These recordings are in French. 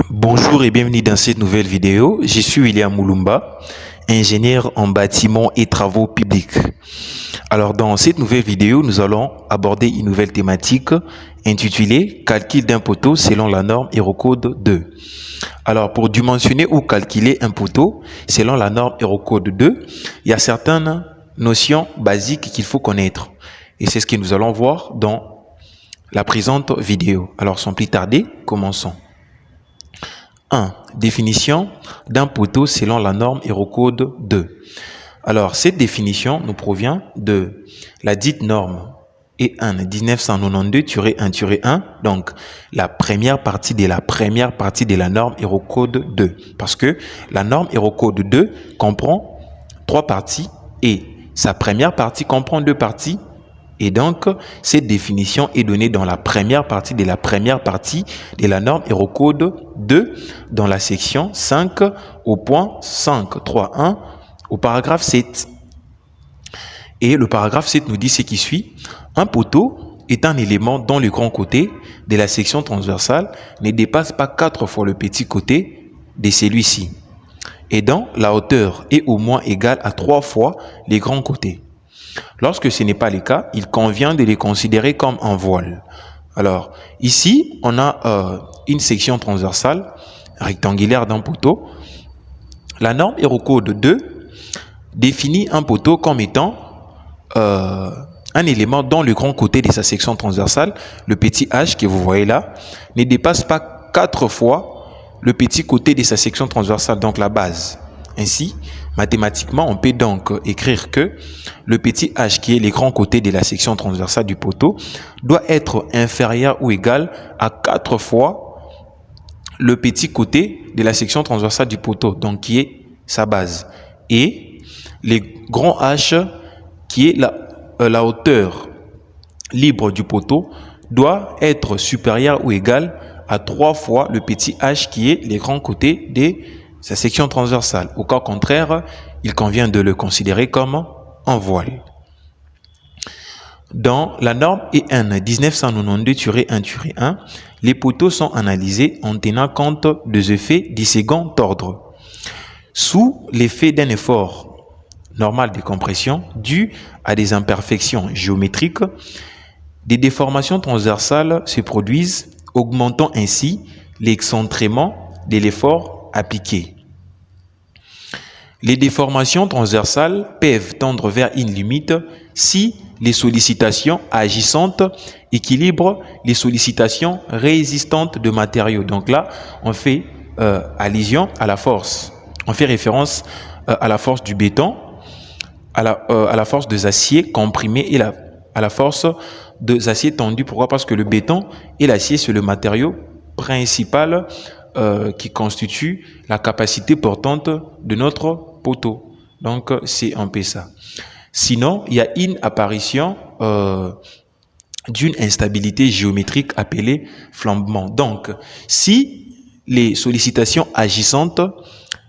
Bonjour et bienvenue dans cette nouvelle vidéo. Je suis William Moulumba, ingénieur en bâtiment et travaux publics. Alors dans cette nouvelle vidéo, nous allons aborder une nouvelle thématique intitulée Calcul d'un poteau selon la norme Eurocode 2. Alors pour dimensionner ou calculer un poteau selon la norme Eurocode 2, il y a certaines notions basiques qu'il faut connaître. Et c'est ce que nous allons voir dans la présente vidéo. Alors sans plus tarder, commençons. 1. Définition d'un poteau selon la norme Eurocode 2. Alors, cette définition nous provient de la dite norme E1 1992-1-1, donc la première partie de la norme Eurocode 2. Parce que la norme Eurocode 2 comprend 3 parties et sa première partie comprend 2 parties. Et donc, cette définition est donnée dans la première partie de la norme Eurocode 2 dans la section 5 au point 5.3.1 au paragraphe 7. Et le paragraphe 7 nous dit ce qui suit. Un poteau est un élément dont le grand côté de la section transversale ne dépasse pas 4 fois le petit côté de celui-ci. Et dont la hauteur est au moins égale à 3 fois les grands côtés. Lorsque ce n'est pas le cas, il convient de les considérer comme un voile. Alors, ici, on a une section transversale rectangulaire d'un poteau. La norme Eurocode 2 définit un poteau comme étant un élément dont le grand côté de sa section transversale, le petit h que vous voyez là, ne dépasse pas 4 fois le petit côté de sa section transversale, donc la base. Ainsi, mathématiquement, on peut donc écrire que le petit h qui est le grand côté de la section transversale du poteau doit être inférieur ou égal à 4 fois le petit côté de la section transversale du poteau, donc qui est sa base. Et le grand h qui est la hauteur libre du poteau doit être supérieur ou égal à 3 fois le petit h qui est le grand côté de sa section transversale. Au cas contraire, il convient de le considérer comme un voile. Dans la norme E1 1992-1-1, les poteaux sont analysés en tenant compte des effets du second ordre. Sous l'effet d'un effort normal de compression dû à des imperfections géométriques, des déformations transversales se produisent, augmentant ainsi l'excentrement de l'effort appliqué. Les déformations transversales peuvent tendre vers une limite si les sollicitations agissantes équilibrent les sollicitations résistantes de matériaux. Donc là, on fait allusion à la force. On fait référence à la force du béton, à la force des aciers comprimés et à la force des aciers tendus. Pourquoi? Parce que le béton et l'acier, c'est le matériau principal qui constitue la capacité portante de notre poteau. Donc, c'est un peu ça. Sinon, il y a une apparition d'une instabilité géométrique appelée flambement. Donc, si les sollicitations agissantes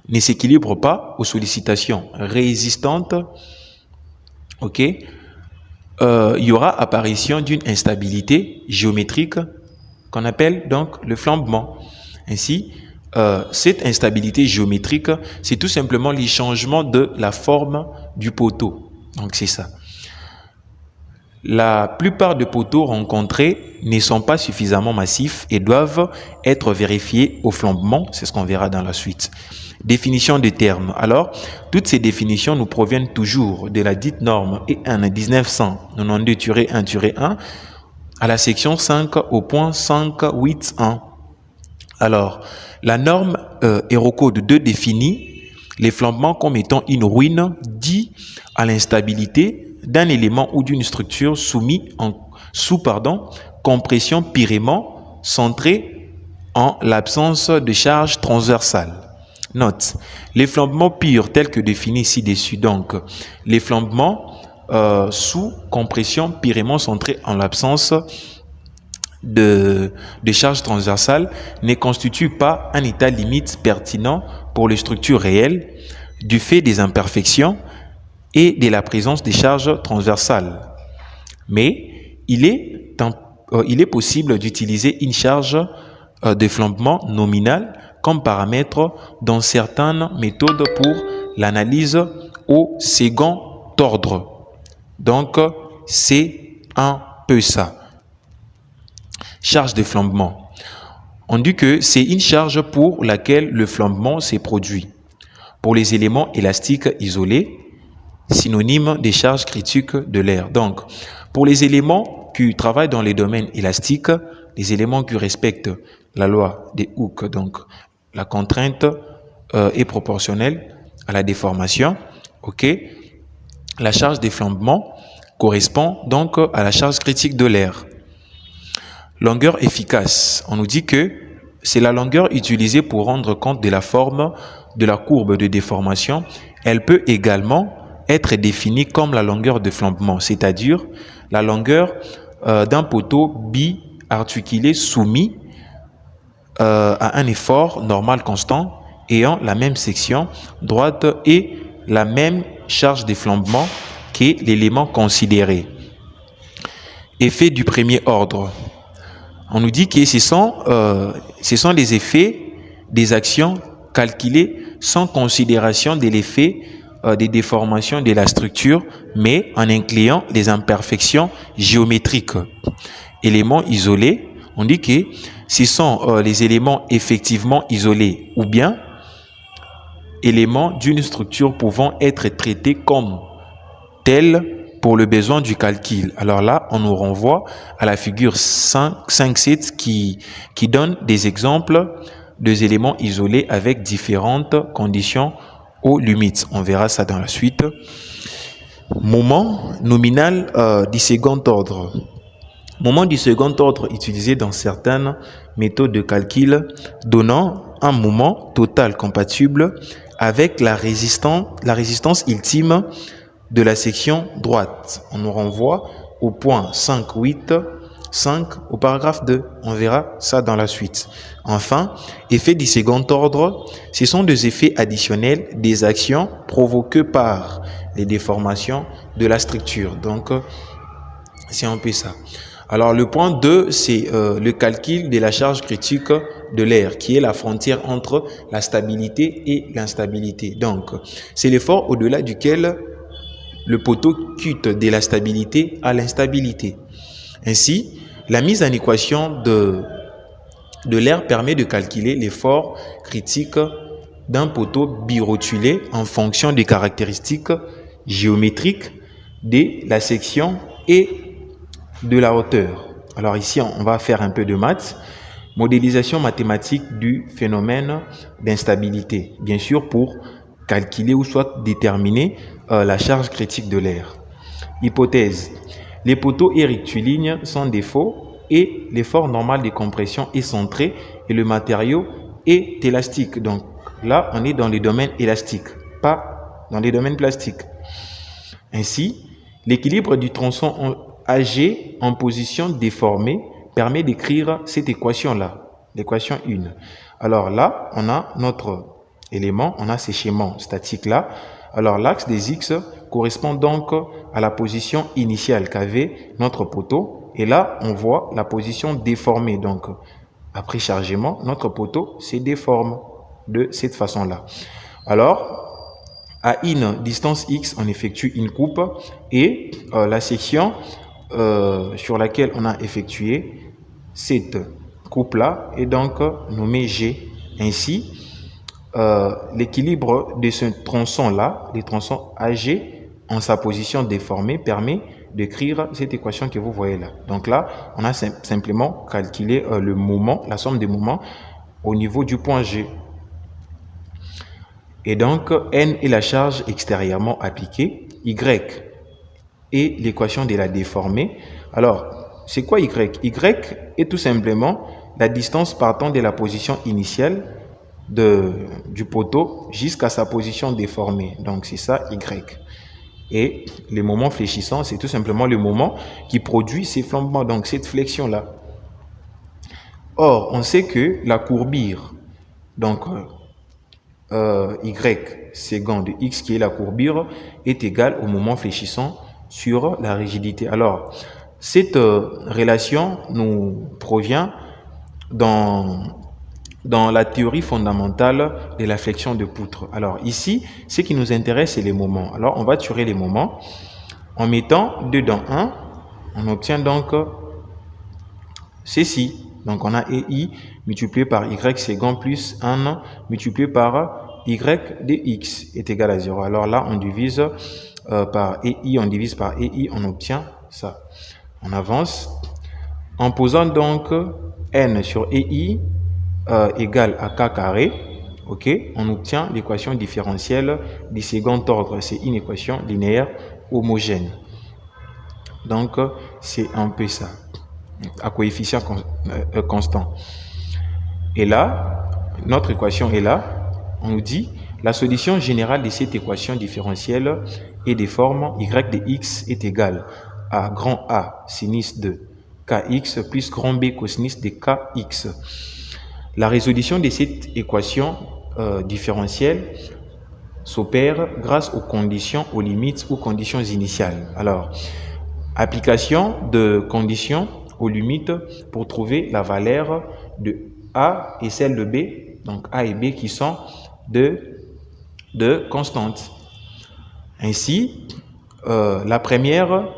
ne s'équilibrent pas aux sollicitations résistantes, il y aura apparition d'une instabilité géométrique qu'on appelle donc le flambement. Ainsi, cette instabilité géométrique, c'est tout simplement le changement de la forme du poteau. Donc, c'est ça. La plupart des poteaux rencontrés ne sont pas suffisamment massifs et doivent être vérifiés au flambement. C'est ce qu'on verra dans la suite. Définition des termes. Alors, toutes ces définitions nous proviennent toujours de la dite norme E1 1992-1-1 à la section 5 au point 5.8.1. Alors, la norme Eurocode 2 définit les flambements comme étant une ruine due à l'instabilité d'un élément ou d'une structure sous compression pyrément centrée en l'absence de charge transversale. Note, les flambements purs tels que définis ci-dessus, donc les flambements sous compression pyrément centrée en l'absence de charge transversale ne constitue pas un état limite pertinent pour les structures réelles du fait des imperfections et de la présence des charges transversales. Mais il est possible d'utiliser une charge de flambement nominal comme paramètre dans certaines méthodes pour l'analyse au second ordre. Donc, c'est un peu ça. Charge de flambement. On dit que c'est une charge pour laquelle le flambement s'est produit. Pour les éléments élastiques isolés, synonyme des charges critiques de l'air. Donc, pour les éléments qui travaillent dans les domaines élastiques, les éléments qui respectent la loi des Hooke, donc la contrainte est proportionnelle à la déformation. Ok, la charge des flambements correspond donc à la charge critique de l'air. Longueur efficace. On nous dit que c'est la longueur utilisée pour rendre compte de la forme de la courbe de déformation. Elle peut également être définie comme la longueur de flambement, c'est-à-dire la longueur d'un poteau bi-articulé soumis à un effort normal constant ayant la même section droite et la même charge de flambement qu'est l'élément considéré. Effet du premier ordre. On nous dit que ce sont des effets, des actions calculées sans considération de l'effet des déformations de la structure, mais en incluant les imperfections géométriques. Éléments isolés, on dit que ce sont les éléments effectivement isolés ou bien éléments d'une structure pouvant être traités comme tels pour le besoin du calcul. Alors là, on nous renvoie à la figure 5.7 qui donne des exemples des éléments isolés avec différentes conditions aux limites. On verra ça dans la suite. Moment nominal du second ordre. Moment du second ordre utilisé dans certaines méthodes de calcul donnant un moment total compatible avec la résistance ultime de la section droite. On nous renvoie au point 5.8.5 au paragraphe 2. On verra ça dans la suite. Enfin, effet du second ordre, ce sont des effets additionnels des actions provoquées par les déformations de la structure. Donc, c'est un peu ça. Alors, le point 2, c'est le calcul de la charge critique de l'air, qui est la frontière entre la stabilité et l'instabilité. Donc, c'est l'effort au-delà duquel le poteau quitte de la stabilité à l'instabilité. Ainsi, la mise en équation de l'air permet de calculer l'effort critique d'un poteau birotulé en fonction des caractéristiques géométriques de la section et de la hauteur. Alors ici, on va faire un peu de maths. Modélisation mathématique du phénomène d'instabilité, bien sûr pour calculer ou soit déterminer la charge critique de l'air. Hypothèse. Les poteaux et rectilignes sont des faux et l'effort normal de compression est centré et le matériau est élastique. Donc là, on est dans les domaines élastiques, pas dans les domaines plastiques. Ainsi, l'équilibre du tronçon AG en position déformée permet d'écrire cette équation-là, l'équation 1. Alors là, on a notre élément, on a ces schémas statiques-là. Alors l'axe des X correspond donc à la position initiale qu'avait notre poteau. Et là, on voit la position déformée. Donc, après chargement, notre poteau se déforme de cette façon-là. Alors, à une distance X, on effectue une coupe et la section sur laquelle on a effectué cette coupe-là est donc nommée G. Ainsi, l'équilibre de ce tronçon-là, des tronçons AG, en sa position déformée, permet d'écrire cette équation que vous voyez là. Donc là, on a simplement calculé le moment, la somme des moments au niveau du point G. Et donc, N est la charge extérieurement appliquée, Y est l'équation de la déformée. Alors, c'est quoi Y? Y est tout simplement la distance partant de la position initiale du poteau jusqu'à sa position déformée. Donc, c'est ça Y. Et le moment fléchissant, c'est tout simplement le moment qui produit ces flambements, donc cette flexion-là. Or, on sait que la courbure, donc Y second de X qui est la courbure, est égale au moment fléchissant sur la rigidité. Alors, cette relation nous provient dans dans la théorie fondamentale de la flexion de poutre. Alors ici, ce qui nous intéresse, c'est les moments. Alors on va tirer les moments. En mettant 2 dans 1, on obtient donc ceci. Donc on a EI multiplié par Y second plus 1 multiplié par Y de X est égal à 0. Alors là, on divise par EI, on divise par EI, on obtient ça. On avance. En posant donc N sur EI égale à K carré, ok, on obtient l'équation différentielle du second ordre. C'est une équation linéaire homogène. Donc, c'est un peu ça, à coefficient constant. Et là, notre équation est là. On nous dit la solution générale de cette équation différentielle est de forme y de x est égal à grand A sinus de kx plus grand B cosinus de kx. La résolution de cette équation différentielle s'opère grâce aux conditions, aux limites ou conditions initiales. Alors, application de conditions aux limites pour trouver la valeur de A et celle de B, donc A et B qui sont de constantes. Ainsi, la première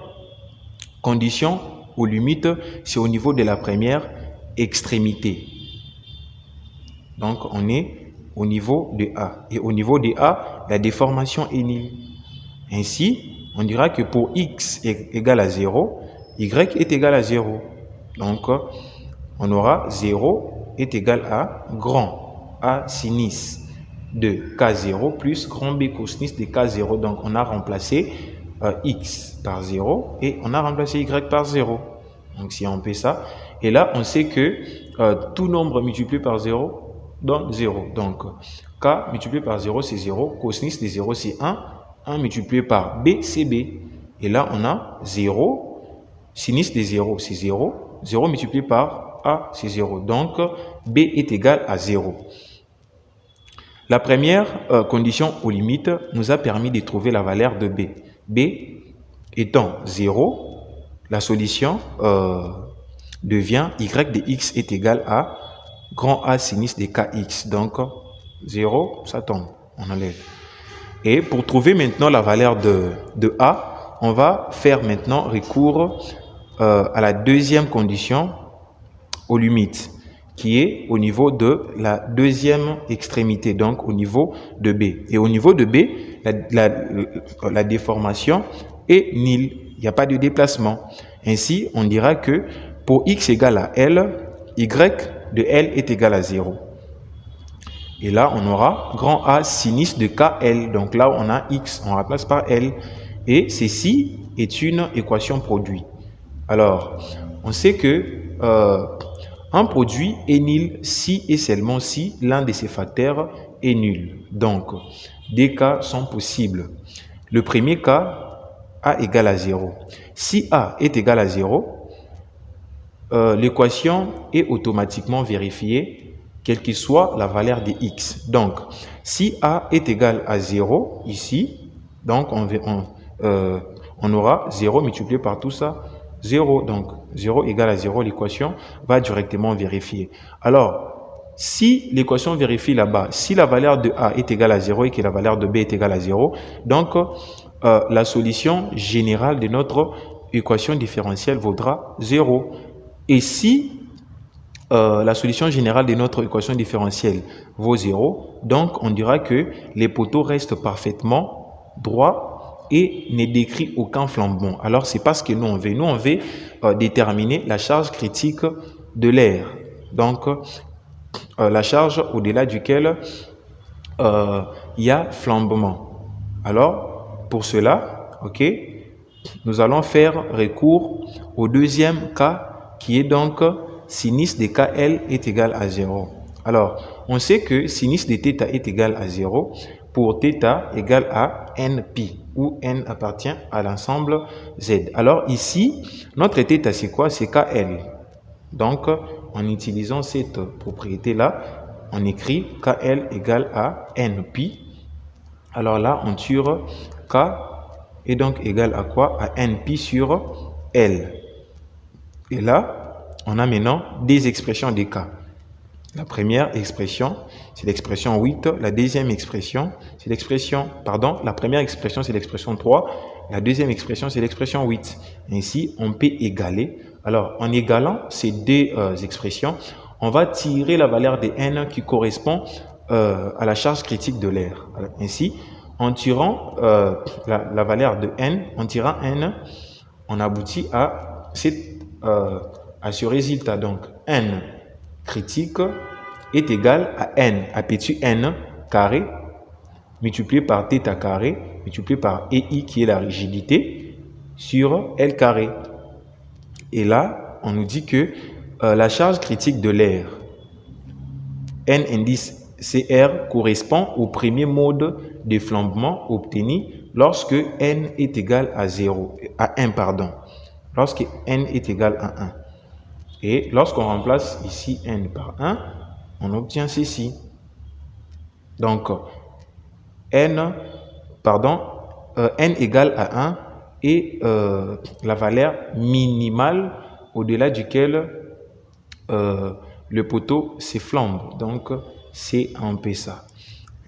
condition aux limites, c'est au niveau de la première extrémité. Donc, on est au niveau de A. Et au niveau de A, la déformation est nulle. Ainsi, on dira que pour x est égal à 0, y est égal à 0. Donc, on aura 0 est égal à grand A sinus de K0 plus grand B cosinus de K0. Donc, on a remplacé x par 0 et on a remplacé y par 0. Donc, si on fait ça, et là, on sait que tout nombre multiplié par 0 donne 0. Donc, K multiplié par 0, c'est 0. Cosinus de 0, c'est 1. 1 multiplié par B, c'est B. Et là, on a 0. Sinus de 0, c'est 0. 0 multiplié par A, c'est 0. Donc, B est égal à 0. La première condition aux limites nous a permis de trouver la valeur de B. B étant 0, la solution devient y de x est égal à grand A sinus de kx. Donc, 0, ça tombe, on enlève. Et pour trouver maintenant la valeur de A, on va faire maintenant recours à la deuxième condition aux limites, qui est au niveau de la deuxième extrémité, donc au niveau de B. Et au niveau de B, la déformation est nulle, il n'y a pas de déplacement. Ainsi, on dira que pour x égale à L, y de L est égal à 0. Et là, on aura grand A sinus de KL. Donc là, on a X, on remplace par L. Et ceci est une équation produit. Alors, on sait que un produit est nul si et seulement si l'un de ses facteurs est nul. Donc, des cas sont possibles. Le premier cas, A égale à 0. Si A est égal à 0, l'équation est automatiquement vérifiée quelle que soit la valeur de x. Donc, si A est égal à 0, ici, donc on aura 0 multiplié par tout ça, 0. Donc, 0 égale à 0, l'équation va directement vérifier. Alors, si l'équation vérifie là-bas, si la valeur de A est égale à 0 et que la valeur de B est égale à 0, donc la solution générale de notre équation différentielle vaudra 0. Et si la solution générale de notre équation différentielle vaut 0, donc on dira que les poteaux restent parfaitement droits et ne décrit aucun flambement. Alors c'est pas ce que nous on veut. Nous on veut déterminer la charge critique de l'air. Donc la charge au-delà duquel il y a flambement. Alors pour cela, ok, nous allons faire recours au deuxième cas qui est donc sinus de KL est égal à 0. Alors, on sait que sinus de θ est égal à 0 pour θ égale à nπ, où n appartient à l'ensemble Z. Alors ici, notre θ c'est quoi? C'est KL. Donc, en utilisant cette propriété-là, on écrit KL égale à nπ. Alors là, on tire K est donc égal à quoi? À nπ sur L. Et là, on a maintenant des expressions des K. La première expression, c'est l'expression 8. La deuxième expression, c'est l'expression, pardon, la première expression, c'est l'expression 3. La deuxième expression, c'est l'expression 8. Ainsi, on peut égaler. Alors, en égalant ces deux expressions, on va tirer la valeur de n qui correspond à la charge critique de l'air. Ainsi, en tirant la valeur de n, en tirant n, on aboutit à ce résultat. Donc, n critique est égal à n, à petit n carré, multiplié par θ carré, multiplié par EI qui est la rigidité, sur L carré. Et là, on nous dit que la charge critique de l'air, N indice CR, correspond au premier mode de flambement obtenu lorsque N est égal à 1, pardon. Lorsque N est égal à 1. Et lorsqu'on remplace ici N par 1, on obtient ceci. Donc, N égale à 1 est la valeur minimale au-delà duquel le poteau se flambe. Donc, c'est un peu ça.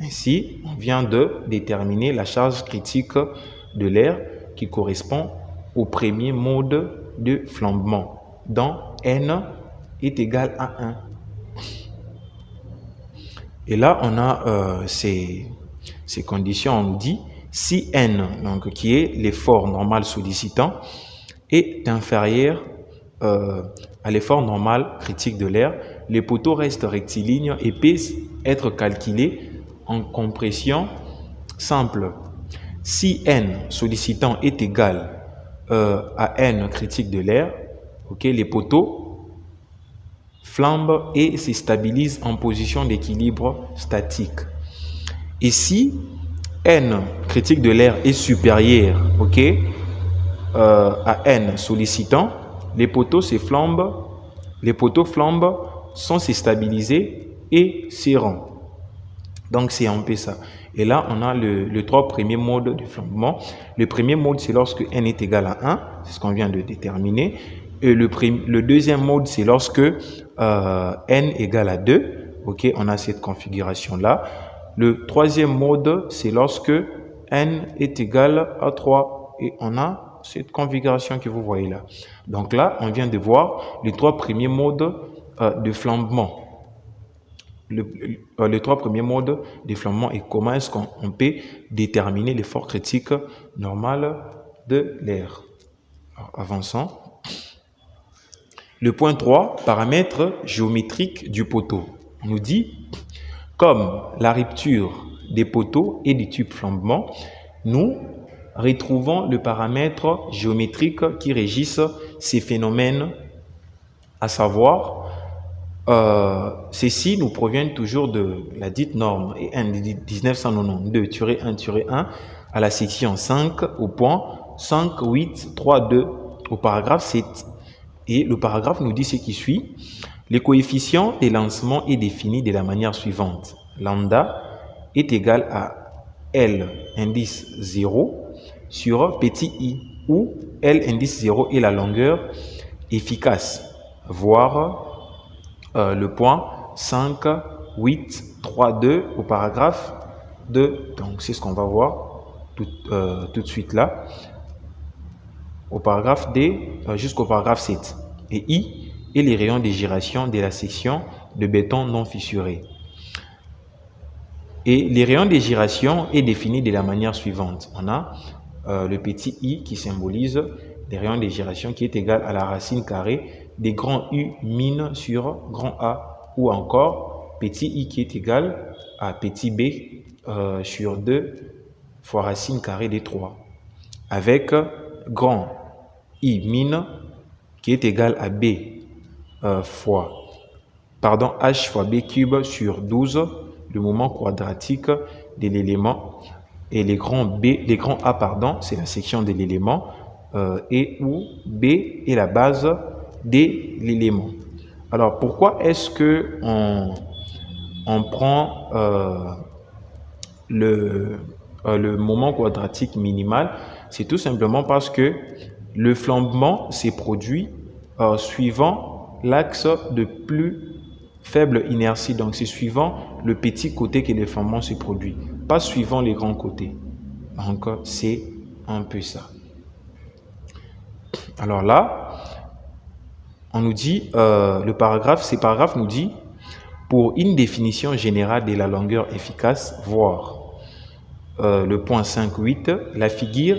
Ainsi, on vient de déterminer la charge critique de l'air qui correspond au premier mode de flambement, dont N est égal à 1. Et là, on a ces conditions. On nous dit, si N, donc, qui est l'effort normal sollicitant, est inférieur à l'effort normal critique de l'air, les poteaux restent rectilignes et peuvent être calculés en compression simple. Si N sollicitant est égal à N critique de l'air, les poteaux flambent et se stabilisent en position d'équilibre statique. Et si N critique de l'air est supérieur à N sollicitant, les poteaux flambent, sont stabilisés et s'éront. Donc, c'est un peu ça. Et là, on a les trois premiers modes de flambement. Le premier mode, c'est lorsque N est égal à 1. C'est ce qu'on vient de déterminer. Et le deuxième mode, c'est lorsque N égale à 2. On a cette configuration-là. Le troisième mode, c'est lorsque N est égal à 3. Et on a cette configuration que vous voyez là. Donc là, on vient de voir les trois premiers modes de flambement. Les trois premiers modes de flambement et comment est-ce qu'on peut déterminer l'effort critique normal de l'air. Avançons. Le point 3, paramètres géométriques du poteau. On nous dit, comme la rupture des poteaux et des tubes flambement, nous retrouvons le paramètre géométrique qui régisse ces phénomènes, à savoir, ceci nous provient toujours de la dite norme EN 1992-1-1 à la section 5 au point 5.8.3.2 au paragraphe 7. Et le paragraphe nous dit ce qui suit. Le coefficient des lancements est défini de la manière suivante. Lambda est égal à L indice 0 sur petit i, où L indice 0 est la longueur efficace, voire le point 5.8.3.2 au paragraphe 2. Donc, c'est ce qu'on va voir tout de suite là. Au paragraphe D jusqu'au paragraphe 7. Et I est les rayons de giration de la section de béton non fissuré. Et les rayons de giration est défini de la manière suivante. On a le petit i qui symbolise les rayons de giration qui est égal à la racine carrée des grands U min sur grand A, ou encore petit i qui est égal à petit b sur 2 fois racine carrée des 3, avec grand I min qui est égal à b h fois b cube sur 12, le moment quadratique de l'élément, et les grands A, c'est la section de l'élément, et où B est la base de l'élément. Alors, pourquoi est-ce que on prend le moment quadratique minimal? C'est tout simplement parce que le flambement s'est produit suivant l'axe de plus Faible inertie, donc c'est suivant le petit côté que l'effondrement se produit, pas suivant les grands côtés. Donc c'est un peu ça. Alors là, on nous dit, ces paragraphes nous dit, pour une définition générale de la longueur efficace, voir le point 5.8, la figure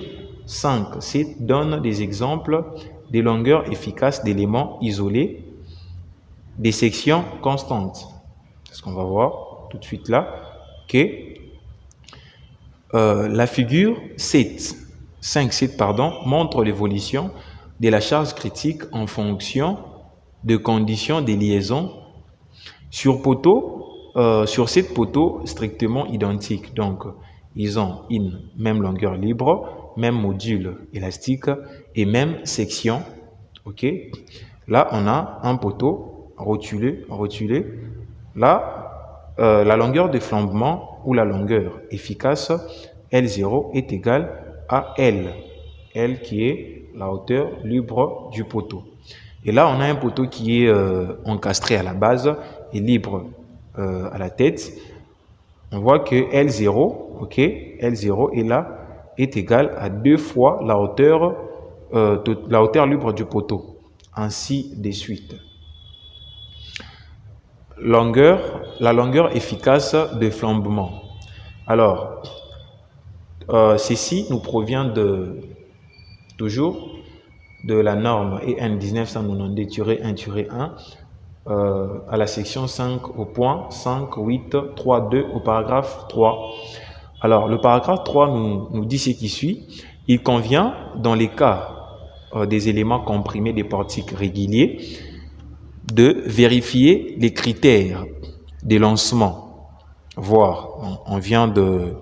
5.7 donne des exemples de longueurs efficaces d'éléments isolés, des sections constantes. C'est ce qu'on va voir tout de suite là, que la figure 5.7 montre l'évolution de la charge critique en fonction de conditions de liaison sur sept poteaux strictement identiques. Donc, ils ont une même longueur libre, même module élastique et même section. Ok. Là, on a un poteau rotulé. Là, la longueur de flambement ou la longueur efficace L0 est égale à L. L qui est la hauteur libre du poteau. Et là, on a un poteau qui est encastré à la base et libre à la tête. On voit que L0, ok, L0 est là, est égal à 2 fois la hauteur libre du poteau. Ainsi de suite. La longueur efficace de flambement. Alors, ceci nous provient toujours de la norme EN 1992-1-1 à la section 5 au point 5.8.3.2 au paragraphe 3. Alors, le paragraphe 3 nous dit ce qui suit. Il convient, dans les cas des éléments comprimés des portiques réguliers, de vérifier les critères des lancements. On vient de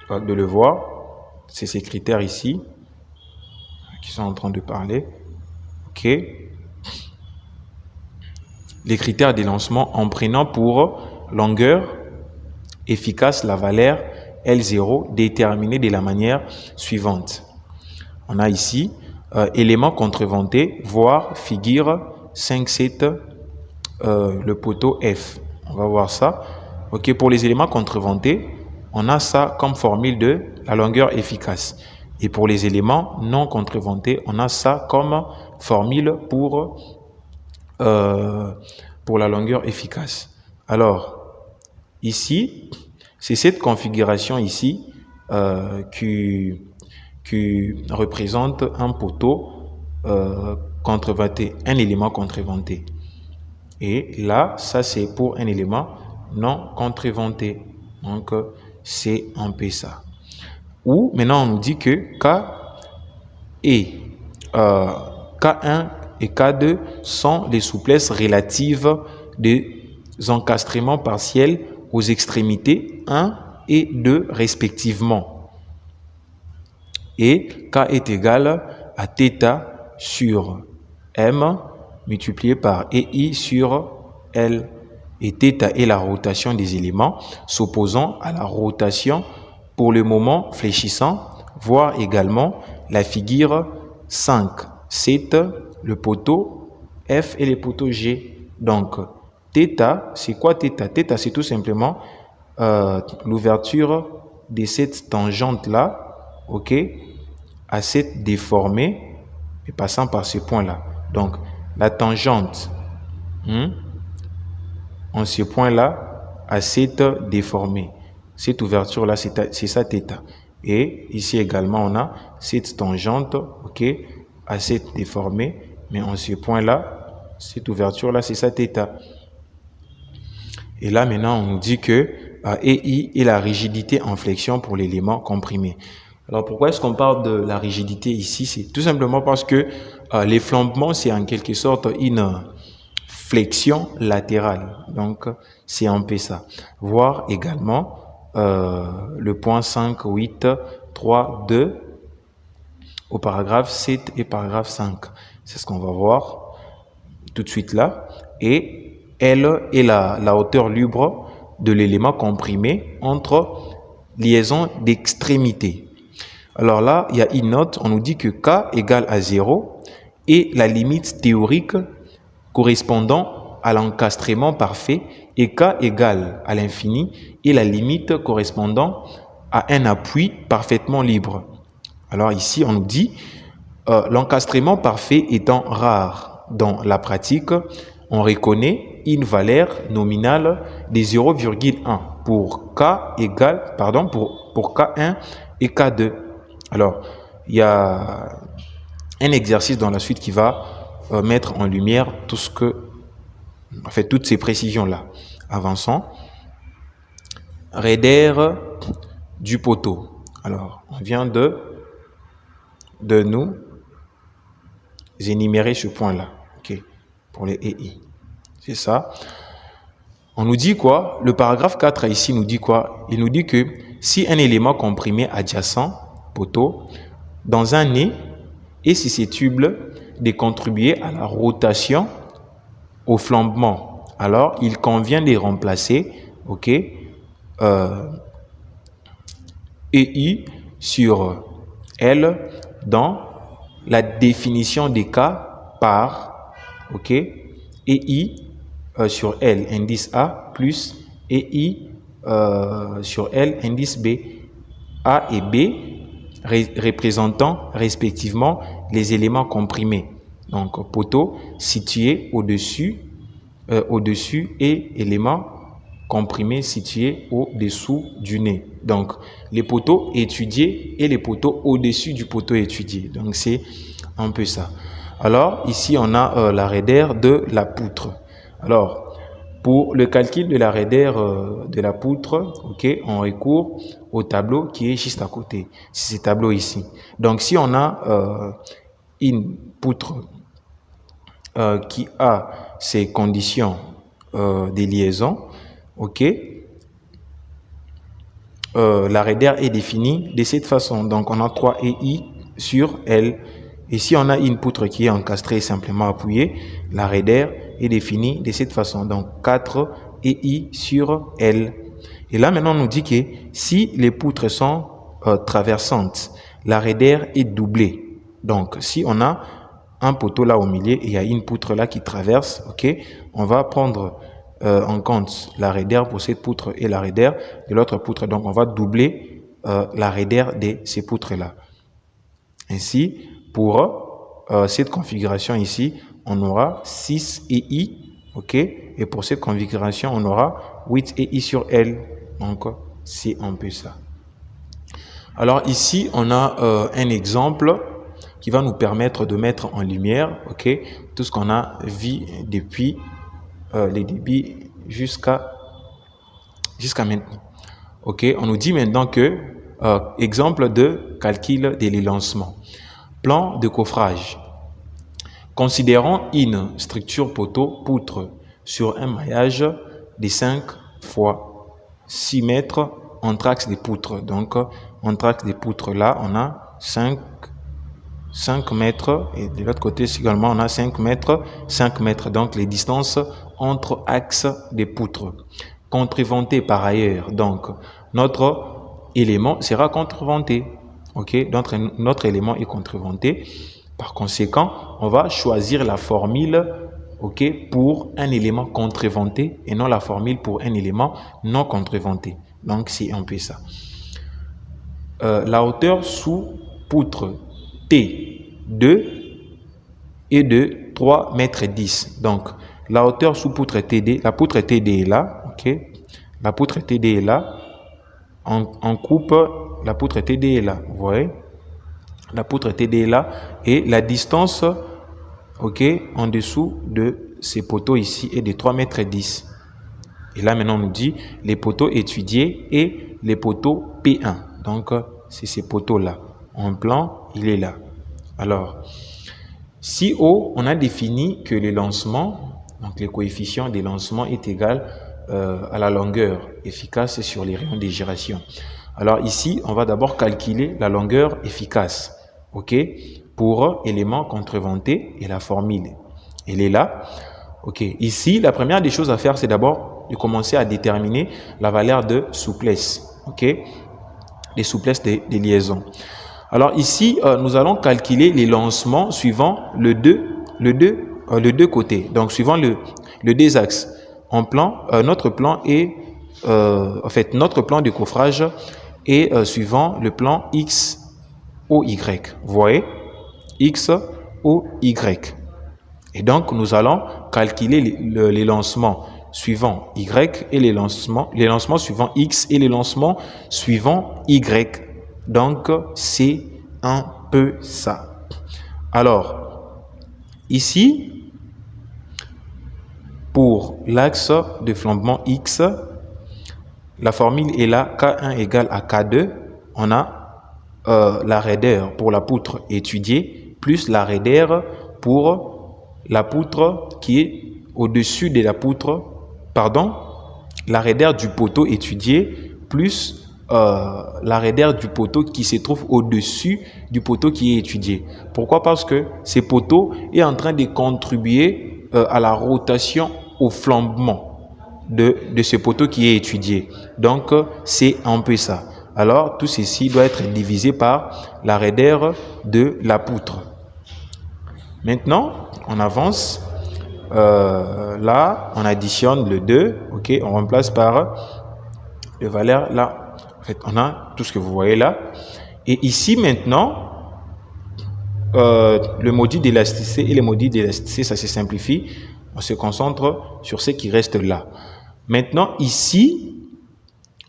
le voir. C'est ces critères ici qui sont en train de parler. Ok. Les critères des lancements en prenant pour longueur efficace la valeur L0 déterminée de la manière suivante. On a ici élément contreventé, voire figure 5.7, le poteau F. On va voir ça. Ok, pour les éléments contreventés, on a ça comme formule de la longueur efficace. Et pour les éléments non contreventés, on a ça comme formule pour la longueur efficace. Alors, ici, c'est cette configuration ici qui représente un poteau contreventé, un élément contreventé. Et là, ça c'est pour un élément non contreventé. Donc, c'est un peu ça. Ou maintenant, on nous dit que K1 et K2 sont les souplesses relatives des encastrements partiels aux extrémités 1 et 2 respectivement. Et K est égal à θ sur M multiplié par EI sur L. Et θ est la rotation des éléments s'opposant à la rotation pour le moment fléchissant, voire également la figure 5.7, le poteau F et les poteaux G. Donc, θ, c'est quoi θ? Θ, c'est tout simplement l'ouverture de cette tangente-là, ok, à cette déformée, et passant par ce point-là. Donc, la tangente en ce point-là à cette déformée. Cette ouverture-là, c'est ça θ. Et ici également, on a cette tangente, ok, à cette déformée, mais en ce point-là, cette ouverture-là, c'est ça θ. Et là, maintenant, on nous dit que EI est la rigidité en flexion pour l'élément comprimé. Alors, pourquoi est-ce qu'on parle de la rigidité ici? C'est tout simplement parce que les flambements, c'est en quelque sorte une flexion latérale. Donc, c'est un peu ça. Voir également le point 5.8.3.2 au paragraphe 7 et paragraphe 5. C'est ce qu'on va voir tout de suite là. Et L est la hauteur libre de l'élément comprimé entre liaisons d'extrémité. Alors là, il y a une note, on nous dit que K égale à 0 et la limite théorique correspondant à l'encastrement parfait et K égale à l'infini et la limite correspondant à un appui parfaitement libre. Alors ici, on nous dit l'encastrement parfait étant rare dans la pratique, on reconnaît une valeur nominale de 0,1 pour pour K1 et K2. Alors, il y a un exercice dans la suite qui va mettre en lumière toutes ces précisions-là. Avançons. Raideur du poteau. Alors, on vient de nous énumérer ce point-là, ok, pour les EI. C'est ça. On nous dit quoi? Le paragraphe 4 ici nous dit quoi? Il nous dit que si un élément comprimé adjacent, poteau, dans un nez est susceptible de contribuer à la rotation, au flambement, alors il convient de remplacer, ok, EI sur L dans la définition des cas par, ok, EI sur L indice A plus EI sur L indice B. A et B représentant respectivement les éléments comprimés. Donc poteau situé au-dessus et éléments comprimés situés au-dessous du nez. Donc les poteaux étudiés et les poteaux au-dessus du poteau étudié. Donc c'est un peu ça. Alors ici on a la raideur de la poutre. Alors pour le calcul de la raideur de la poutre, ok, on recourt au tableau qui est juste à côté. C'est ce tableau ici. Donc si on a une poutre qui a ces conditions de liaison, ok, la raideur est définie de cette façon. Donc on a 3 EI sur L. Et si on a une poutre qui est encastrée simplement appuyée, la raideur est définie de cette façon. Donc 4 EI sur L. Et là maintenant on nous dit que si les poutres sont traversantes, la raideur est doublée. Donc si on a un poteau là au milieu et il y a une poutre là qui traverse, ok, on va prendre en compte la raideur pour cette poutre et la raideur de l'autre poutre. Donc on va doubler la raideur de ces poutres là. Ainsi, pour cette configuration ici, on aura 6 EI, ok, et pour cette configuration, on aura 8 EI sur L. Donc c'est un peu ça. Alors ici, on a un exemple qui va nous permettre de mettre en lumière, ok, tout ce qu'on a vu depuis les débits jusqu'à maintenant. Ok, on nous dit maintenant que exemple de calcul de lancements. Plan de coffrage. Considérons une structure poteau-poutre sur un maillage de 5 fois 6 mètres entre axes des poutres. Donc, entre axes des poutres là, on a 5 mètres et de l'autre côté également, on a 5 mètres. Donc, les distances entre axes des poutres. Contreventé par ailleurs. Donc, notre élément sera contreventé. Ok, donc notre élément est contreventé. Par conséquent, on va choisir la formule, ok, pour un élément contreventé et non la formule pour un élément non contreventé. Donc c'est un peu ça. La hauteur sous poutre T2 est de 3 mètres 10. Donc la hauteur sous poutre TD, la poutre TD est là, ok. La poutre TD est là. On coupe la poutre TD est là, vous voyez, la poutre TD est là et la distance, ok, en dessous de ces poteaux ici est de 3 mètres 10. Et là maintenant on nous dit les poteaux étudiés et les poteaux P1. Donc c'est ces poteaux là. En plan, il est là. Alors, si haut, on a défini que les lancements, donc les coefficients des lancements est égal à la longueur efficace sur les rayons de gyration. Alors ici, on va d'abord calculer la longueur efficace, ok, pour élément contreventé et la formule. Elle est là, ok. Ici, la première des choses à faire, c'est d'abord de commencer à déterminer la valeur de souplesse, ok, les souplesses des liaisons. Alors ici, nous allons calculer les lancements suivant le deux côtés. Donc suivant le désaxe. Notre plan est, notre plan de coffrage est suivant le plan X, O, Y. Vous voyez? X, O, Y. Et donc, nous allons calculer les lancements suivants Y et les lancements suivants X et les lancements suivants Y. Donc, c'est un peu ça. Alors, ici, pour l'axe de flambement X, la formule est là, K1 égale à K2. On a la raideur pour la poutre étudiée, plus la raideur pour la poutre qui est au-dessus de la poutre, la raideur du poteau étudié, plus la raideur du poteau qui se trouve au-dessus du poteau qui est étudié. Pourquoi? Parce que ce poteau est en train de contribuer à la rotation, au flambement de ce poteau qui est étudié. Donc, c'est un peu ça. Alors, tout ceci doit être divisé par la raideur de la poutre. Maintenant, on avance. Là, on additionne le 2. Ok, on remplace par le valeur là. En fait, on a tout ce que vous voyez là. Et ici, maintenant, le module d'élasticité et le module d'élasticité, ça se simplifie. On se concentre sur ce qui reste là. Maintenant, ici,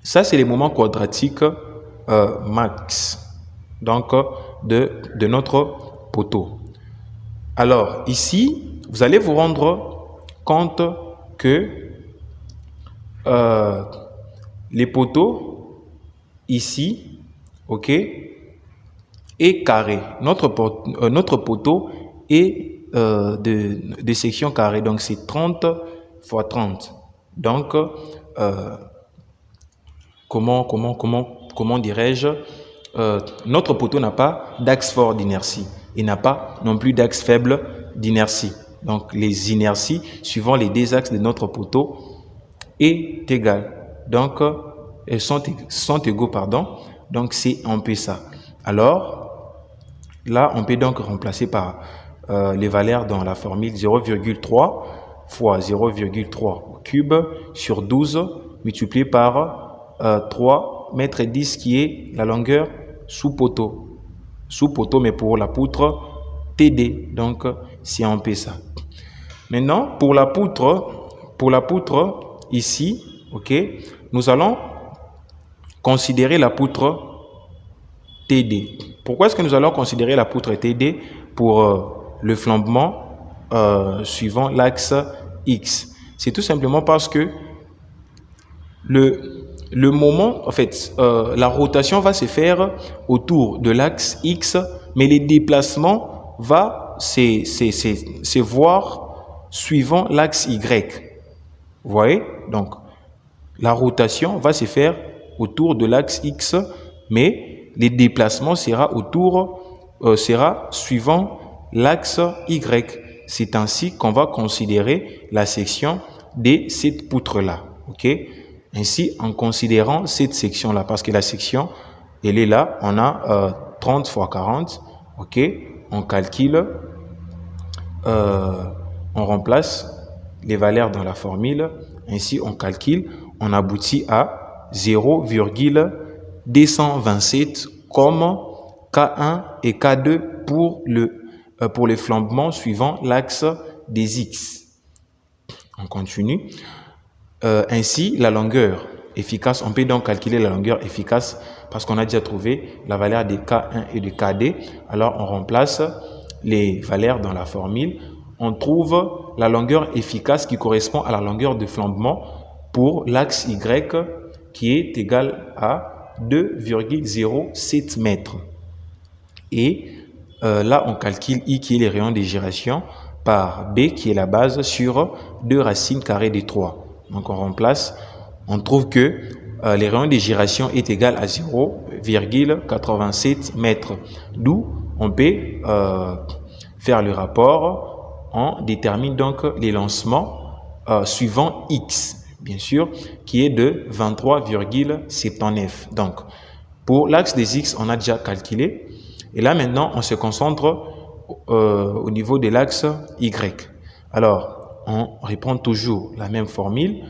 ça, c'est les moments quadratiques max, donc de notre poteau. Alors, ici, vous allez vous rendre compte que les poteaux, ici, ok, est carré. Notre poteau est de section carrée, donc c'est 30 fois 30. Donc, comment dirais-je, notre poteau n'a pas d'axe fort d'inertie. Il n'a pas non plus d'axe faible d'inertie. Donc, les inerties suivant les deux axes de notre poteau est égales. Donc, elles sont égaux, pardon. Donc, c'est un peu ça. Alors, là, on peut donc remplacer par les valeurs dans la formule 0,3 fois 0,3 au cube sur 12 multiplié par 3 mètres 10 qui est la longueur sous poteau. Sous poteau, mais pour la poutre TD. Donc, c'est un peu ça. Maintenant, pour la poutre ici, ok, nous allons considérer la poutre TD. Pourquoi est-ce que nous allons considérer la poutre TD pour le flambement suivant l'axe X? C'est tout simplement parce que le moment, en fait, la rotation va se faire autour de l'axe X, mais les déplacements va se voir suivant l'axe Y. Vous voyez? Donc, la rotation va se faire autour de l'axe X, mais les déplacements sera suivant l'axe Y. C'est ainsi qu'on va considérer la section de cette poutre-là. Ok? Ainsi, en considérant cette section-là, parce que la section, elle est là, on a 30 fois 40. Ok? On calcule, on remplace les valeurs dans la formule. Ainsi, on calcule, on aboutit à 0,227 comme K1 et K2 pour le flambement suivant l'axe des X. On continue. Ainsi, la longueur efficace, on peut donc calculer la longueur efficace parce qu'on a déjà trouvé la valeur de K1 et de KD. Alors, on remplace les valeurs dans la formule. On trouve la longueur efficace qui correspond à la longueur de flambement pour l'axe Y qui est égal à 2,07 mètres. Et là, on calcule I qui est les rayons de gyration par B qui est la base sur 2 racines carrées de 3. Donc, on remplace, on trouve que les rayons de gyration est égal à 0,87 mètres. D'où on peut faire le rapport. On détermine donc les lancements suivant X, bien sûr, qui est de 23,79. Donc, pour l'axe des X, on a déjà calculé. Et là, maintenant, on se concentre au niveau de l'axe Y. Alors, on reprend toujours la même formule.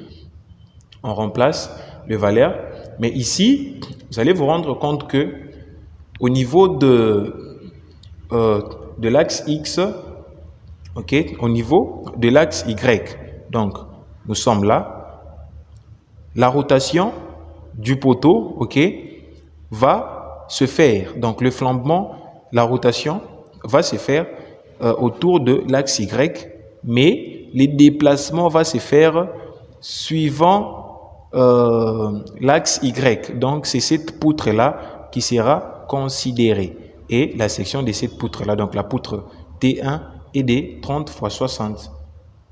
On remplace le valeur. Mais ici, vous allez vous rendre compte que au niveau de l'axe X, ok, au niveau de l'axe Y, donc nous sommes là, la rotation du poteau, ok, va se faire. Donc le flambement, la rotation va se faire autour de l'axe Y, mais les déplacements vont se faire suivant l'axe Y. Donc c'est cette poutre-là qui sera considérée. Et la section de cette poutre-là, donc la poutre T1 est de 30 fois 60.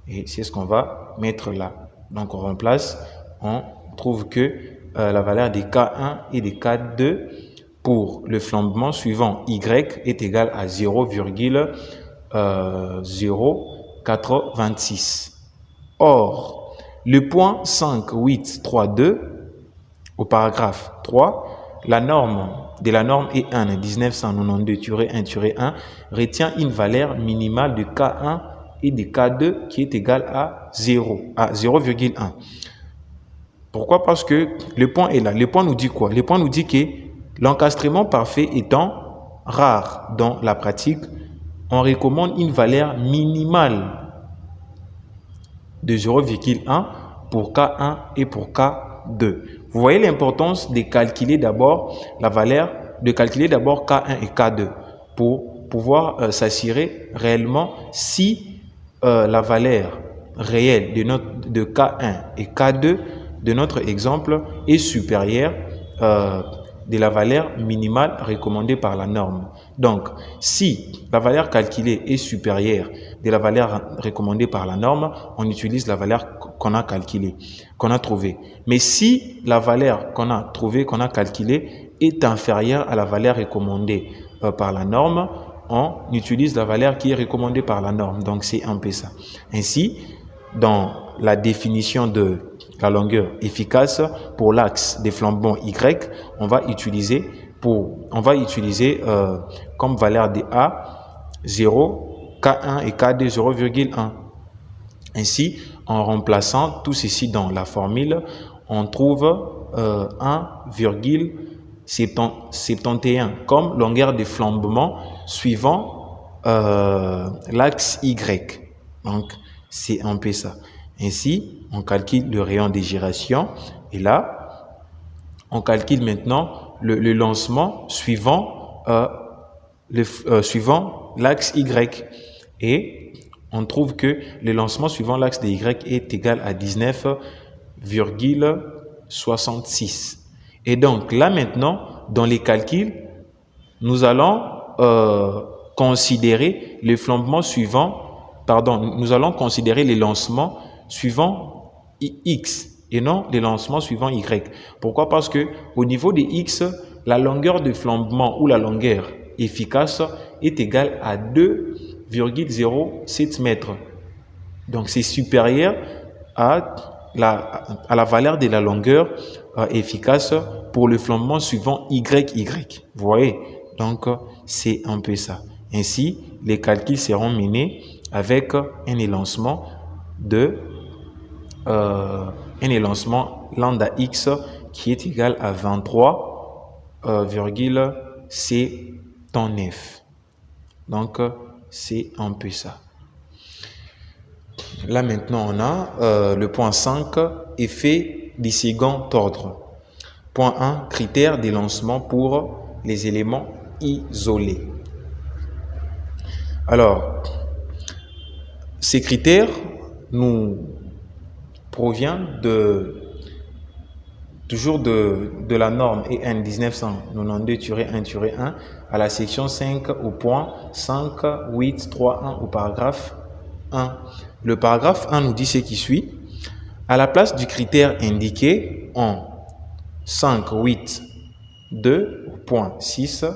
Et c'est ce qu'on va mettre là. Donc on remplace, on trouve que la valeur des K1 et des K2 pour le flambement suivant Y est égal à 0,086. Or, le point 5.8.3.2 au paragraphe 3, la norme de la norme E1 1992-1-1 retient une valeur minimale de K1 et de K2 qui est égale à 0,1. Pourquoi? Parce que le point est là. Le point nous dit quoi? Le point nous dit que l'encastrement parfait étant rare dans la pratique, on recommande une valeur minimale de 0,1 pour K1 et pour K2. Vous voyez l'importance de calculer d'abord la valeur, de calculer d'abord K1 et K2 pour pouvoir s'assurer réellement si la valeur réelle de K1 et K2 de notre exemple est supérieure de la valeur minimale recommandée par la norme. Donc, si la valeur calculée est supérieure de la valeur recommandée par la norme, on utilise la valeur qu'on a calculée, qu'on a trouvée. Mais si la valeur qu'on a trouvée, qu'on a calculée, est inférieure à la valeur recommandée par la norme, on utilise la valeur qui est recommandée par la norme. Donc, c'est un peu ça. Ainsi, dans la définition de la longueur efficace pour l'axe des flambants Y, on va utiliser comme valeur de A 0, K1 et K2 0,1. Ainsi, en remplaçant tout ceci dans la formule, on trouve 1,71 comme longueur de flambement suivant l'axe Y. Donc, c'est un peu ça. Ainsi, on calcule le rayon de gyration et là, on calcule maintenant le lancement suivant l'axe Y. Et on trouve que le lancement suivant l'axe de Y est égal à 19,66. Et donc là maintenant, dans les calculs, nous allons considérer le flambement suivant, nous allons considérer les lancements suivant X et non les lancements suivant Y. Pourquoi? Parce que au niveau de X, la longueur de flambement ou la longueur efficace est égale à 2,07 mètres. Donc c'est supérieur à la valeur de la longueur efficace pour le flambement suivant YY. Vous voyez? Donc c'est un peu ça. Ainsi, les calculs seront menés avec un élancement lambda x qui est égal à 23,79. Donc, c'est un peu ça. Là, maintenant, on a le point 5, effet du second ordre. Point 1, critères de lancement pour les éléments isolés. Alors, ces critères nous proviennent toujours de la norme EN 1992-1-1 à la section 5 au point 5.8.3.1 au paragraphe 1. Le paragraphe 1 nous dit ce qui suit. À la place du critère indiqué en 5.8.2 au point 6,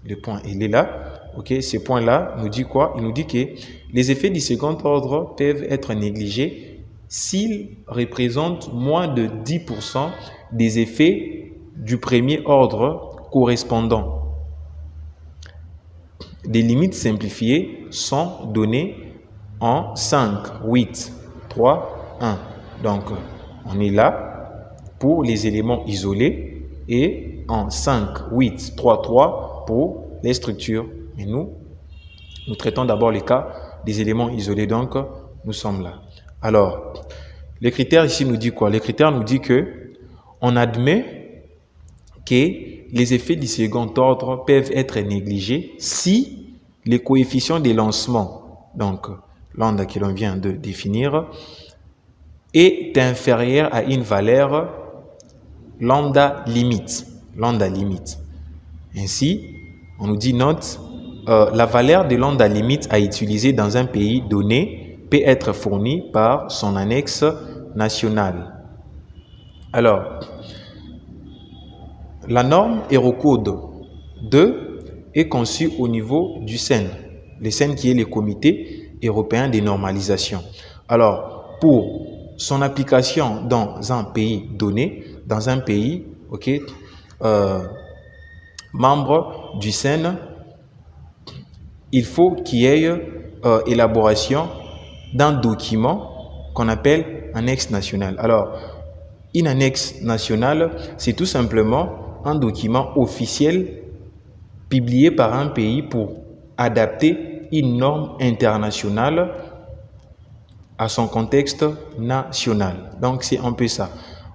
le point il est là. Ok, ce point-là nous dit quoi? Il nous dit que les effets du second ordre peuvent être négligés s'ils représentent moins de 10% des effets du premier ordre correspondant. Des limites simplifiées sont données en 5.8 3, 1. Donc, on est là pour les éléments isolés et en 5, 8, 3, 3 pour les structures. Et nous traitons d'abord les cas des éléments isolés. Donc, nous sommes là. Alors, les critères ici nous disent quoi? Les critères nous disent que on admet que les effets du second ordre peuvent être négligés si les coefficients des lancements, donc lambda que l'on vient de définir, est inférieur à une valeur lambda limite. Lambda limite. Ainsi, on nous dit note, la valeur de lambda limite à utiliser dans un pays donné peut être fournie par son annexe nationale. Alors, la norme Eurocode 2 est conçue au niveau du CEN, le CEN qui est le Comité européen de normalisation. Alors, pour son application dans un pays donné, dans un pays, membre du CEN, il faut qu'il y ait élaboration d'un document qu'on appelle annexe nationale. Alors, une annexe nationale, c'est tout simplement un document officiel publié par un pays pour adapter une norme internationale à son contexte national. Donc, c'est un peu ça.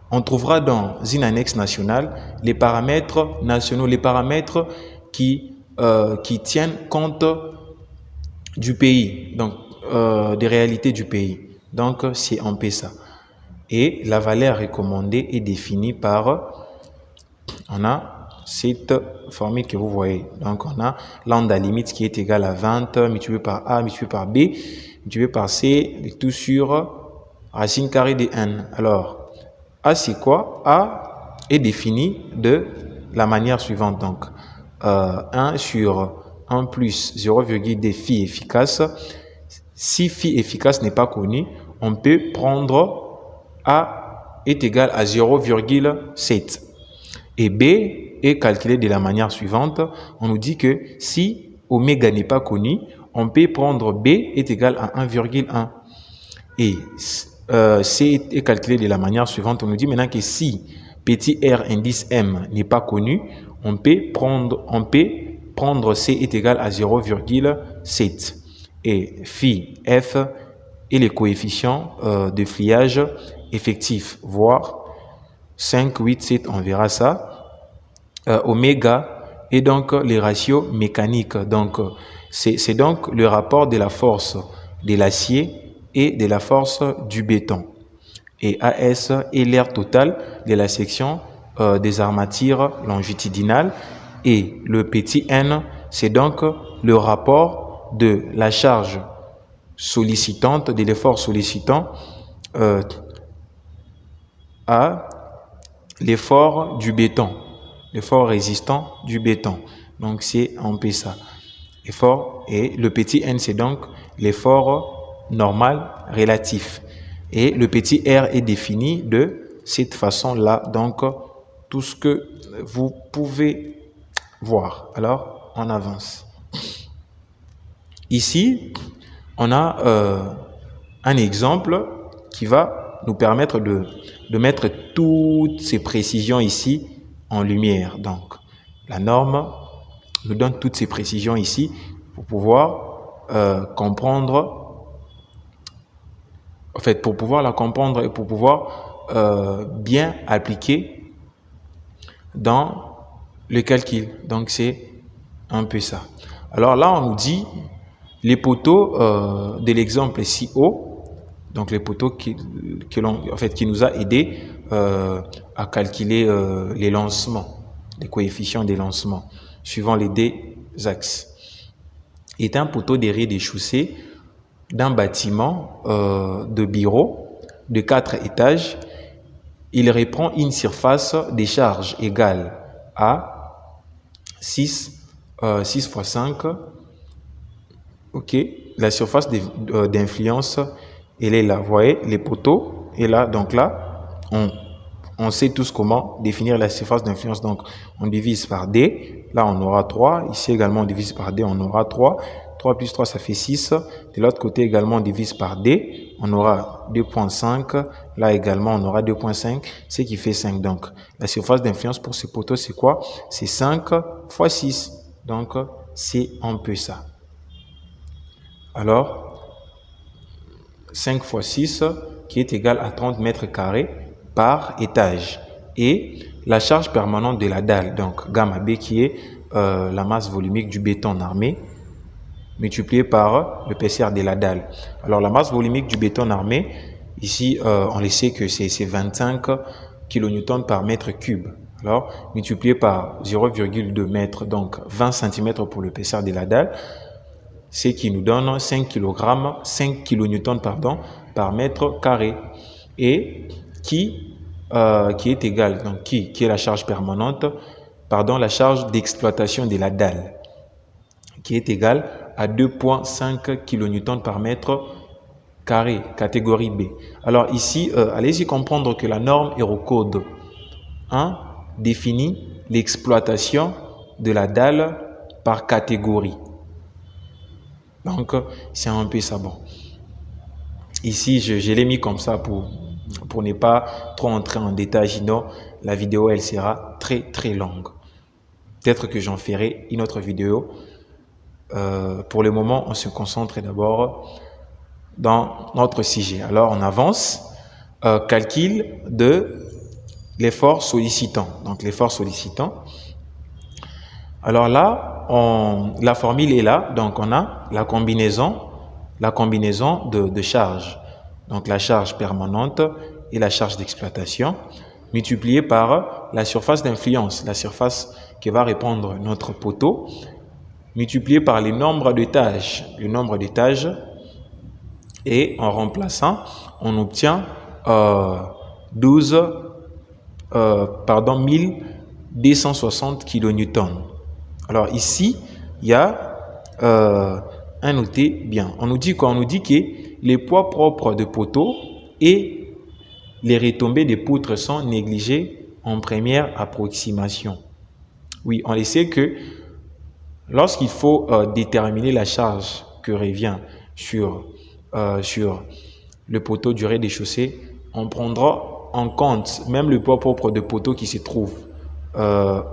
On trouvera dans une annexe nationale les paramètres nationaux, les paramètres qui tiennent compte du pays, donc des réalités du pays. Donc, c'est un peu ça. Et la valeur recommandée est définie par, on a cette formule que vous voyez. Donc, on a lambda limite qui est égal à 20 multiplié par A, multiplié par B, multiplié par C, tout sur racine carrée de n. Alors, A, c'est quoi? A est défini de la manière suivante. Donc, 1 sur 1 plus 0,2 phi efficace. Si phi efficace n'est pas connu, on peut prendre A est égal à 0,7. Et B est calculé de la manière suivante. On nous dit que si oméga n'est pas connu, on peut prendre B est égal à 1,1. Et C est calculé de la manière suivante. On nous dit maintenant que si petit r indice M n'est pas connu, on peut prendre C est égal à 0,7. Et phi F est le coefficient de fliage effectif, voire 5, 8, 7, on verra ça. Oméga est donc les ratios mécaniques. Donc, c'est donc le rapport de la force de l'acier et de la force du béton. Et AS est l'aire totale de la section des armatures longitudinales. Et le petit n, c'est donc le rapport de la charge sollicitante, de l'effort sollicitant à l'effort du béton, l'effort résistant du béton. Donc, c'est un peu ça. Effort, et le petit n, c'est donc l'effort normal relatif. Et le petit r est défini de cette façon-là. Donc, tout ce que vous pouvez voir. Alors, on avance. Ici, on a un exemple qui va nous permettre de mettre toutes ces précisions ici en lumière. Donc, la norme nous donne toutes ces précisions ici pour pouvoir comprendre, en fait, pour pouvoir la comprendre et pour pouvoir bien appliquer dans le calcul. Donc, c'est un peu ça. Alors là, on nous dit les poteaux de l'exemple CO, donc les poteaux qui nous a aidé à calculer les lancements, les coefficients des lancements, suivant les deux axes. Est un poteau de rez-de-chaussée d'un bâtiment de bureau de 4 étages. Il reprend une surface de charge égale à 6 fois 5. Ok, la surface d'influence, elle est là. Vous voyez, les poteaux, et là, donc là, on sait tous comment définir la surface d'influence. Donc, on divise par D. Là, on aura 3. Ici également, on divise par D, on aura 3. 3 plus 3, ça fait 6. De l'autre côté également, on divise par D. on aura 2,5. Là également, on aura 2,5, ce qui fait 5. Donc, la surface d'influence pour ce poteau, c'est quoi? C'est 5 fois 6. Donc, c'est un peu ça. Alors, 5 fois 6, qui est égal à 30 mètres carrés par étage. Et la charge permanente de la dalle, donc gamma B, qui est la masse volumique du béton armé, multiplié par l'épaisseur de la dalle. Alors, la masse volumique du béton armé, ici, on le sait que c'est 25 kN par mètre cube. Alors, multiplié par 0,2 mètres, donc 20 cm pour l'épaisseur de la dalle, ce qui nous donne 5 kN par mètre carré. Et qui est égal, donc qui est la charge permanente, la charge d'exploitation de la dalle, qui est égale à 2,5 kN par mètre carré, catégorie B. Alors ici, allez-y comprendre que la norme Eurocode 1 définit l'exploitation de la dalle par catégorie. Donc, c'est un peu ça. Bon. Ici, je l'ai mis comme ça pour ne pas trop entrer en détail. Sinon, la vidéo, elle sera très, très longue. Peut-être que j'en ferai une autre vidéo. Pour le moment, on se concentre d'abord dans notre sujet. Alors, on avance. Calcul de l'effort sollicitant. Donc, l'effort sollicitant. Alors là, la formule est là. Donc, on a la combinaison de charges. Donc, la charge permanente et la charge d'exploitation multipliée par la surface d'influence, la surface qui va répondre notre poteau, multiplié par le nombre d'étages. Le nombre d'étages, et en remplaçant, on obtient 1260 kN. Alors ici, il y a un noté bien. On nous dit quoi? On nous dit que les poids propres de poteau et les retombées des poutres sont négligés en première approximation. Oui, on le sait que lorsqu'il faut déterminer la charge que revient sur le poteau du rez-de-chaussée, on prendra en compte même le poids propre de poteau qui se trouve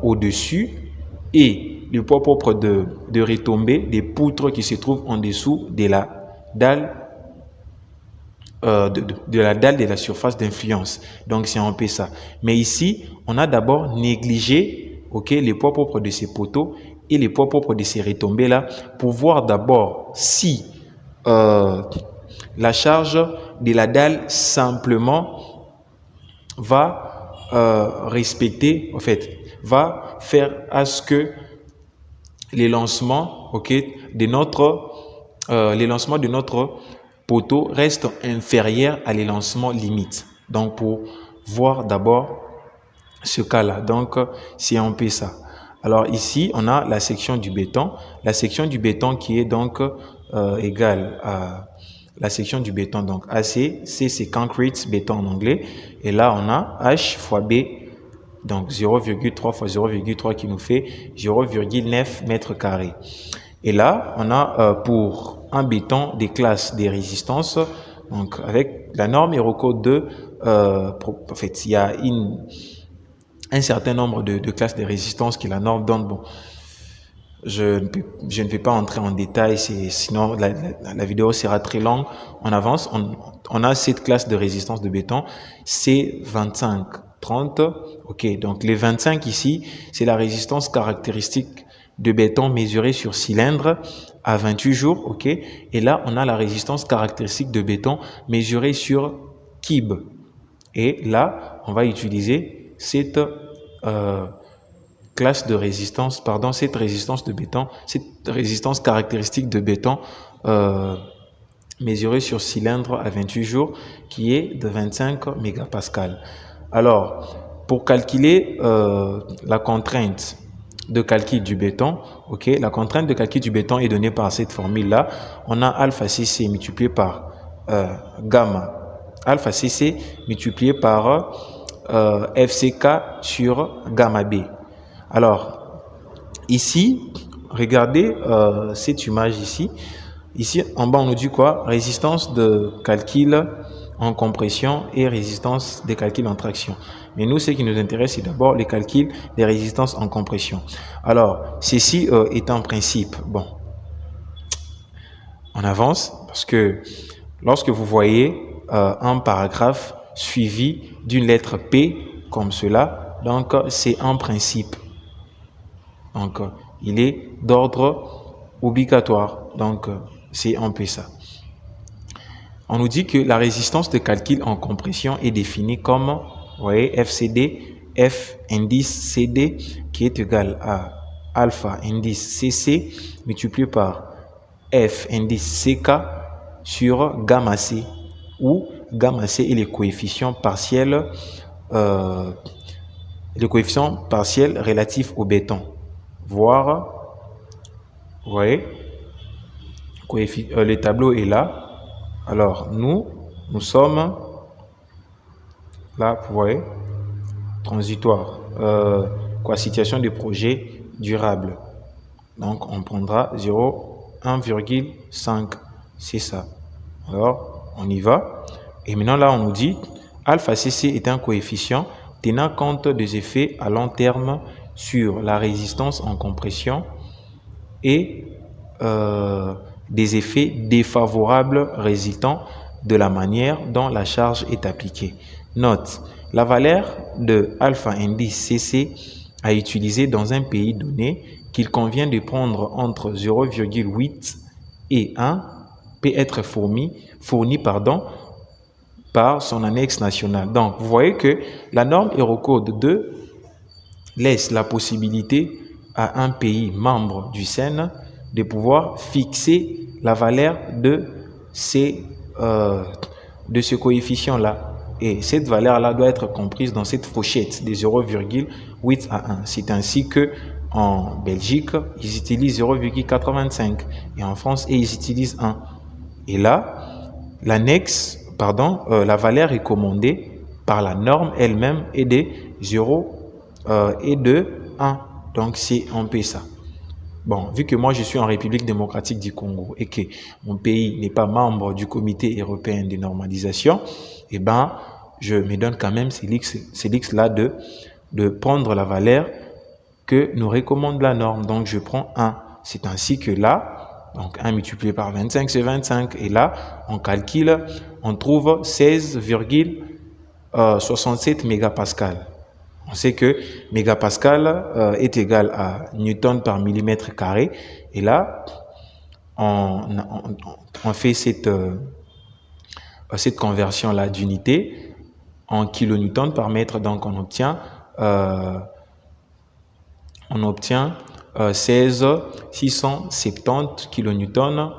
au-dessus et le poids propre de retombée des poutres qui se trouvent en dessous de la dalle de la surface d'influence. Donc, c'est un peu ça. Mais ici, on a d'abord négligé les poids propres de ces poteaux et les poids propres de ces retombées-là pour voir d'abord si la charge de la dalle simplement va respecter, en fait, va faire à ce que les lancements de notre poteau reste inférieur à les lancements limites. Donc, pour voir d'abord ce cas-là. Donc, c'est un peu ça. Alors, ici, on a la section du béton. La section du béton qui est donc égale à la section du béton. Donc, AC, C, c'est concrete, béton en anglais. Et là, on a H fois B. Donc, 0,3 fois 0,3 qui nous fait 0,9 mètres carrés. Et là, on a pour un béton des classes des résistances. Donc, avec la norme Eurocode 2, en fait, il y a un certain nombre de classes de résistance que la norme donne. Bon, je ne vais pas entrer en détail, sinon la vidéo sera très longue. On avance. On a cette classe de résistance de béton, C25, 30. Ok, donc les 25 ici, c'est la résistance caractéristique de béton mesurée sur cylindre à 28 jours. Ok, et là, on a la résistance caractéristique de béton mesurée sur kib. Et là, on va utiliser cette classe de résistance, cette résistance de béton, cette résistance caractéristique de béton mesurée sur cylindre à 28 jours qui est de 25 mégapascales. Alors, pour calculer la contrainte de calcul du béton, la contrainte de calcul du béton est donnée par cette formule-là. On a alpha CC multiplié par gamma. Alpha CC multiplié par FCK sur gamma B. Alors, ici, regardez cette image ici. Ici, en bas, on nous dit quoi? Résistance de calcul en compression et résistance des calculs en traction. Mais nous, ce qui nous intéresse, c'est d'abord les calculs des résistances en compression. Alors, ceci est un principe. Bon, on avance parce que lorsque vous voyez un paragraphe suivi d'une lettre P comme cela, donc c'est un principe. Donc, il est d'ordre obligatoire. Donc, c'est un peu ça. On nous dit que la résistance de calcul en compression est définie comme, vous voyez, FCD, F indice CD, qui est égal à alpha indice CC multiplié par F indice CK sur gamma C, où gamma C est le coefficient partiel relatif au béton. Voir, vous voyez, le tableau est là. Alors, nous sommes là, vous voyez, transitoire, situation de projet durable. Donc, on prendra 1,5, c'est ça. Alors, on y va. Et maintenant, là, on nous dit, alpha CC est un coefficient tenant compte des effets à long terme sur la résistance en compression et des effets défavorables résultant de la manière dont la charge est appliquée. Note, la valeur de alpha indice CC à utiliser dans un pays donné qu'il convient de prendre entre 0,8 et 1 peut être fourni par son annexe nationale. Donc, vous voyez que la norme Eurocode 2 laisse la possibilité à un pays membre du CEN de pouvoir fixer la valeur de ce coefficient-là. Et cette valeur-là doit être comprise dans cette fourchette de 0,8 à 1. C'est ainsi que en Belgique, ils utilisent 0,85 et en France, ils utilisent 1. Et là, la valeur recommandée par la norme elle-même est de 0 et de 1. Donc, c'est un peu ça. Bon, vu que moi, je suis en République démocratique du Congo et que mon pays n'est pas membre du Comité européen de normalisation, eh ben, je me donne quand même ces X-là de prendre la valeur que nous recommande la norme. Donc, je prends 1. C'est ainsi que là, donc 1 multiplié par 25, c'est 25. Et là, on calcule, on trouve 16,67 mégapascal. On sait que mégapascal est égal à newton par millimètre carré. Et là, on fait cette conversion-là d'unité en kilonewton par mètre. Donc, on obtient 16,670 kilonewtons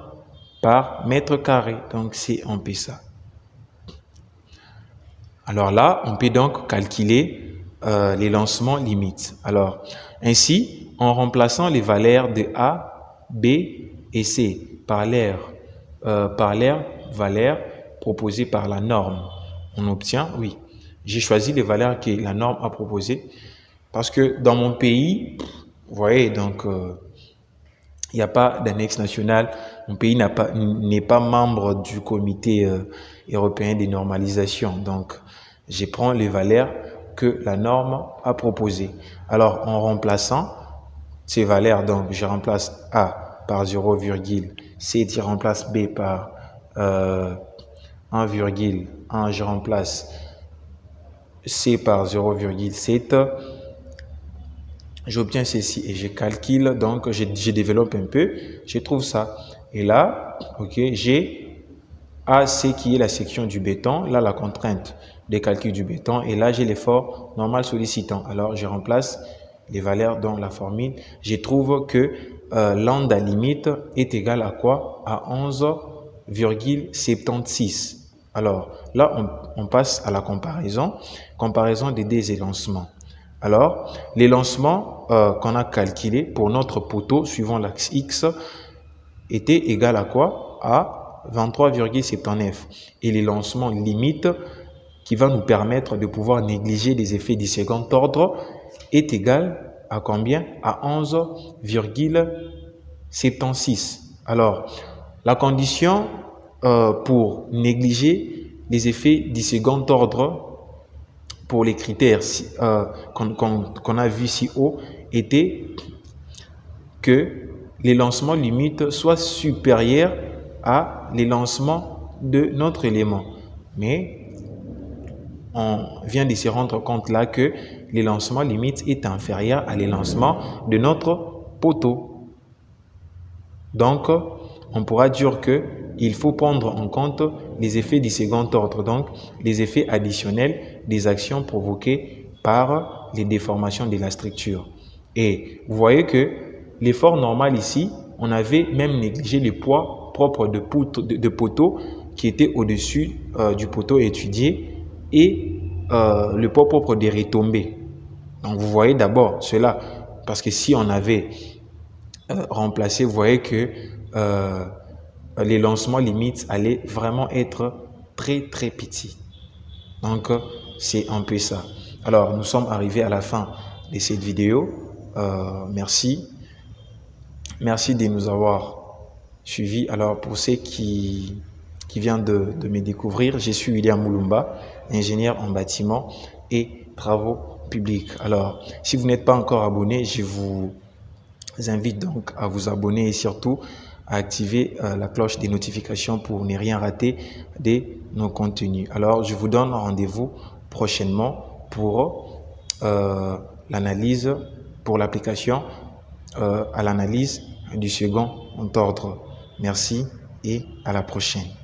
par mètre carré. Donc, c'est un peu ça. Alors là, on peut donc calculer les lancements limites. Alors, ainsi, en remplaçant les valeurs de A, B et C par les valeurs proposées par la norme, on obtient, oui, j'ai choisi les valeurs que la norme a proposées parce que dans mon pays, vous voyez, donc, il n'y a pas d'annexe nationale. Mon pays n'est pas membre du Comité européen de normalisation. Donc, je prends les valeurs que la norme a proposées. Alors, en remplaçant ces valeurs, donc, je remplace A par 0,7, je remplace B par 1,1, je remplace C par 0,7, j'obtiens ceci et je calcule, donc je développe un peu, je trouve ça. Et là, ok, j'ai AC qui est la section du béton, là la contrainte des calculs du béton, et là j'ai l'effort normal sollicitant. Alors je remplace les valeurs dans la formule. Je trouve que lambda limite est égal à quoi? À 11,76. Alors là, on passe à la comparaison des deux élancements. Alors, les lancements qu'on a calculés pour notre poteau suivant l'axe X étaient égal à quoi? À 23,79. Et les lancements limites qui va nous permettre de pouvoir négliger les effets du second ordre est égal à combien? À 11,76. Alors, La condition pour négliger les effets du second ordre pour les critères qu'on a vus si haut était que les lancements limites soient supérieurs à les lancements de notre élément. Mais on vient de se rendre compte là que les lancements limites est inférieur à les lancements de notre poteau. Donc, on pourra dire que il faut prendre en compte les effets du second ordre, donc les effets additionnels des actions provoquées par les déformations de la structure. Et vous voyez que l'effort normal ici, on avait même négligé le poids propre de poteau qui était au-dessus du poteau étudié et le poids propre des retombées. Donc vous voyez d'abord cela, parce que si on avait remplacé, vous voyez que les lancements limites allaient vraiment être très petits. Donc c'est un peu ça. Alors nous sommes arrivés à la fin de cette vidéo. Merci de nous avoir suivis. Alors pour ceux qui viennent de me découvrir, je suis William Moulumba, ingénieur en bâtiment et travaux publics. Alors si vous n'êtes pas encore abonné, je vous invite donc à vous abonner et surtout à activer la cloche des notifications pour ne rien rater de nos contenus. Alors, je vous donne rendez-vous prochainement pour l'analyse, pour l'application à l'analyse du second ordre. Merci et à la prochaine.